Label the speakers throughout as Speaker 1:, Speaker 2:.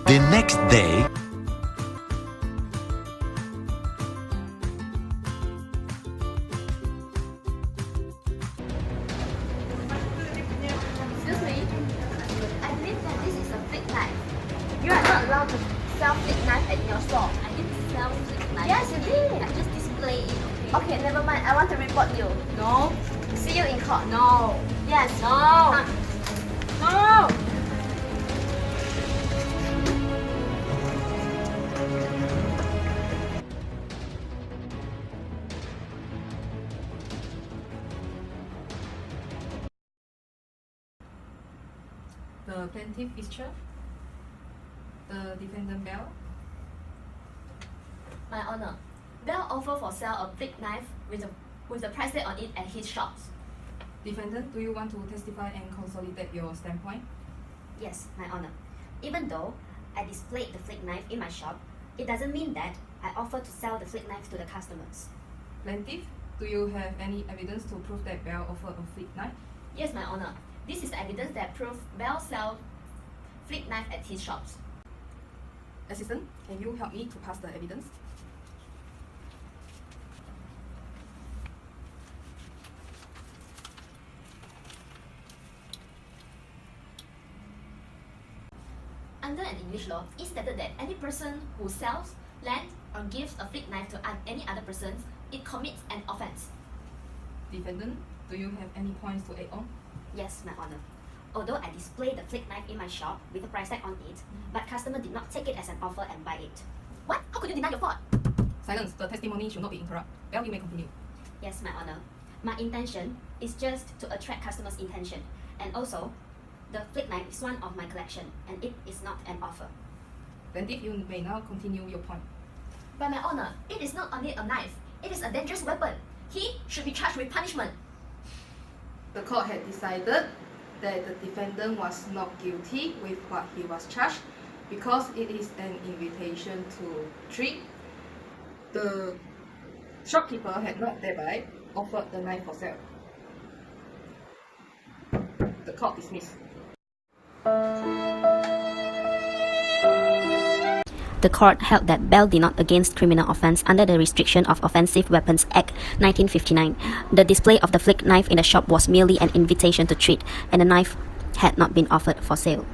Speaker 1: The next day,
Speaker 2: Excuse me. I believe that this is a flick knife. You are not allowed to sell flick knife at your store.
Speaker 3: I didn't sell flick knife.
Speaker 2: Yes, you did.
Speaker 3: I just display it.
Speaker 2: Okay, never mind. I want to report you.
Speaker 3: No.
Speaker 2: See you in court.
Speaker 3: No.
Speaker 2: Yes.
Speaker 3: No. No.
Speaker 4: The plaintiff is Cher. The defendant Bell.
Speaker 2: My honor, Bell offer for sale a flick knife with the price tag on it at his shops.
Speaker 4: Defendant, do you want to testify and consolidate your standpoint?
Speaker 2: Yes, my honor. Even though I displayed the flick knife in my shop, it doesn't mean that I offer to sell the flick knife to the customers.
Speaker 4: Plaintiff, do you have any evidence to prove that Bell offered a flick knife?
Speaker 2: Yes, my honor. This is the evidence that proves Bell sell flick knife at his shops.
Speaker 4: Assistant, can you help me to pass the evidence?
Speaker 2: Under an English law, it stated that any person who sells, lends, or gives a flick knife to any other person, it commits an offense.
Speaker 4: Defendant, do you have any points to add on?
Speaker 2: Yes, my honor. Although I displayed the flick knife in my shop with a price tag on it, but customer did not take it as an offer and buy it. What? How could you deny your fault?
Speaker 4: Silence, the testimony should not be interrupted. Bell, you may continue.
Speaker 2: Yes, my honor. My intention is just to attract customers' intention, and also, the flick knife is one of my collection, and it is not an offer.
Speaker 4: Plaintiff, you may now continue your point.
Speaker 2: But my honor, it is not only a knife, it is a dangerous weapon. He should be charged with punishment.
Speaker 4: The court had decided that the defendant was not guilty with what he was charged because it is an invitation to treat. The shopkeeper had not thereby offered the knife for sale. The court dismissed.
Speaker 5: The court held that Bell did not against criminal offence under the Restriction of Offensive Weapons Act 1959. The display of the flick knife in the shop was merely an invitation to treat, and the knife had not been offered for sale.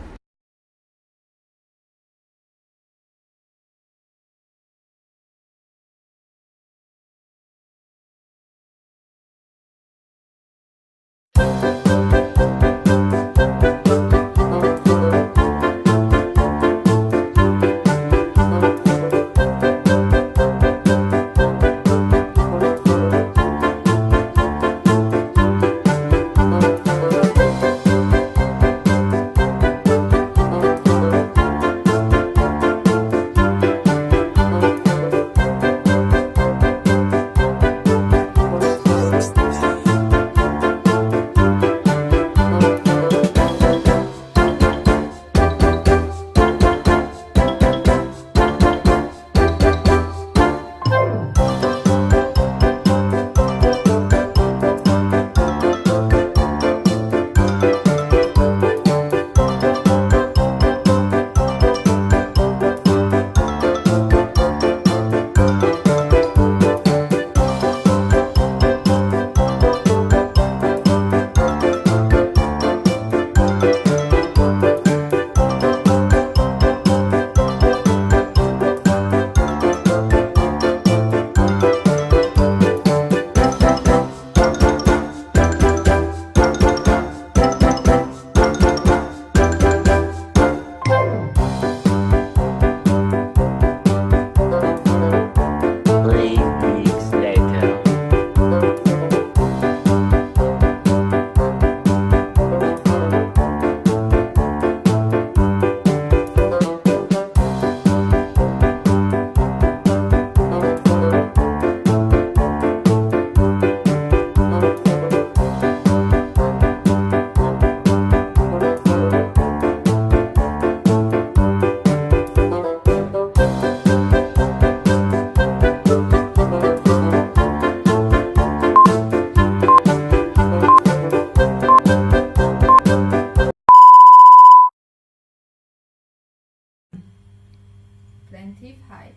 Speaker 4: plaintiff height,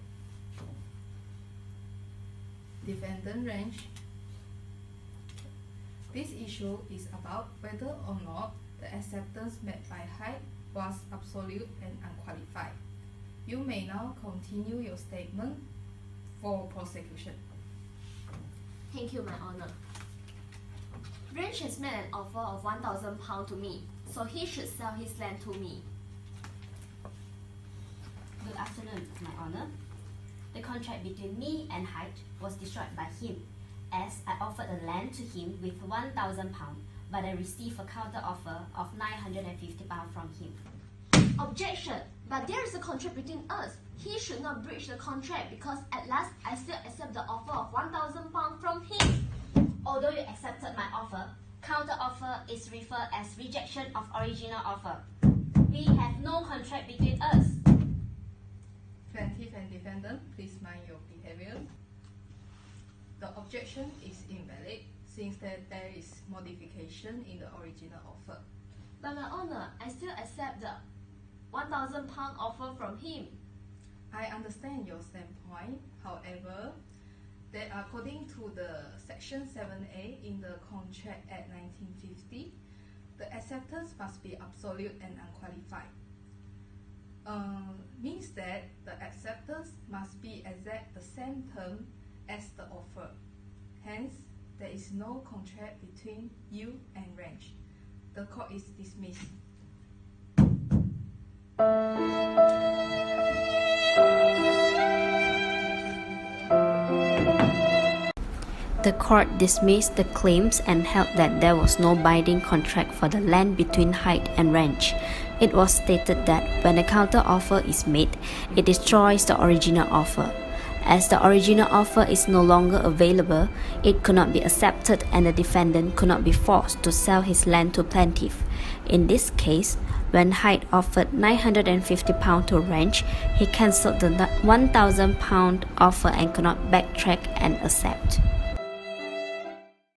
Speaker 4: defendant range. This issue is about whether or not the acceptance made by Hyde was absolute and unqualified. You may now continue your statement for prosecution.
Speaker 3: Thank you, my honor. Range has made an offer of £1,000 to me, so he should sell his land to me.
Speaker 2: Good afternoon, my honor. The contract between me and Hyde was destroyed by him, as I offered the land to him with £1,000, but I received a counter offer of £950 from him.
Speaker 3: Objection! But there is a contract between us. He should not breach the contract because at last I still accept the offer of £1,000 from him.
Speaker 2: Although you accepted my offer, counter offer is referred as rejection of original offer. We have no contract between us.
Speaker 4: Plaintiff and defendant, please mind your behavior. The objection is invalid since that there is modification in the original offer.
Speaker 3: But my honor, I still accept the £1,000 offer from him.
Speaker 4: I understand your standpoint. However, that according to the Section 7A in the Contract Act 1950, the acceptance must be absolute and unqualified. Means that the acceptance must be exact the same term as the offer. Hence, there is no contract between you and Range. The court is dismissed.
Speaker 5: The court dismissed the claims and held that there was no binding contract for the land between Hyde and Ranch. It was stated that when a counter offer is made, it destroys the original offer. As the original offer is no longer available, it could not be accepted and the defendant could not be forced to sell his land to plaintiff. In this case, when Hyde offered £950 to Ranch, he cancelled the £1,000 offer and could not backtrack and accept.